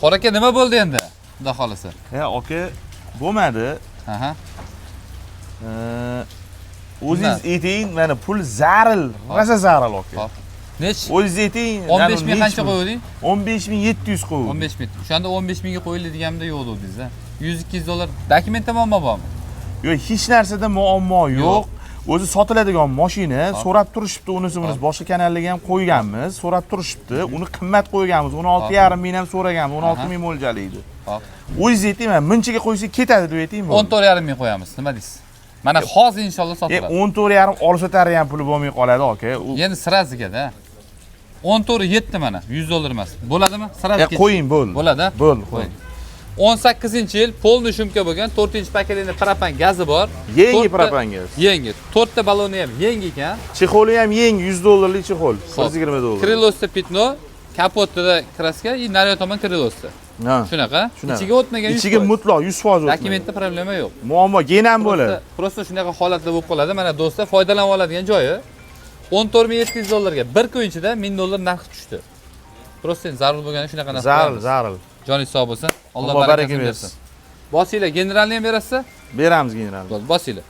Qora aka nima bo'ldi endi? Xudo xolasa. Aka, bo'lmadi. Aha. O'zingiz ayting, mana pul zaril, rosa zaril aka. Xo'p. Nech? O'zingiz ayting, 15 ming qancha qo'ydik? 15700 qo'ydik. 15 ming. O'shanda 15 mingga qo'yiladiganida yo'q dedingiz-a. 100-200 dollar dokumentda muammo bormi? Yo'q, hech narsada muammo yo'q. O'zi sotiladigan mashina, so'rab turishibdi, unisi boshqa kanallarga ham qo'yganmiz, so'rab turishibdi. Uni qimmat qo'yganmiz, 16,5 ming ham so'raganmiz, 16 ming mo'ljallaydi. Xo'p. O'zingiz ayting, mana munchaga qo'ysak ketadi deb ayting. 14,5 ming qo'yamiz, nima deysiz? Mana hozir inshaalloh sotiladi. 14,5 olsa-tari ham puli bo'lmay qoladi aka. Endi siraziga-da. 14,7 mana, 100 dollar emas. Bo'ladimi? Siraziga. Qo'ying, bo'ldi. Bo'ladi? Bo'ldi, qo'ying. 18-yil polni shumka bo'lgan 4-paketli propan gazi bor. Yangi propan gaz. Yangi. 4 ta baloni ham yangi ekan. Chexoli ham yangi 100 dollarlik chexol. 120 dollar. Krилosda pitno, kapotida kraska и naryo tomon krилosda. Ha. Shunaqa. Ichiga o'tmagan 100%. Ichiga mutlaq 100% o'tmaydi. Dokumentda problema yo'q. Muammo genam bo'ladi. Prosta shunaqa holatda bo'lib qoladi. Mana do'stlar, foydalanib oladigan joyi 14700 dollarga bir kun ichida 1000 dollar narx tushdi. Prosta zarur bo'lgani shunaqa narx. Zaril. Joningiz sog' bo'lsin. Alloh baraka barakasini bersin. Bosinglar, generalni ham berasiz? Beramiz generalni. Bosinglar.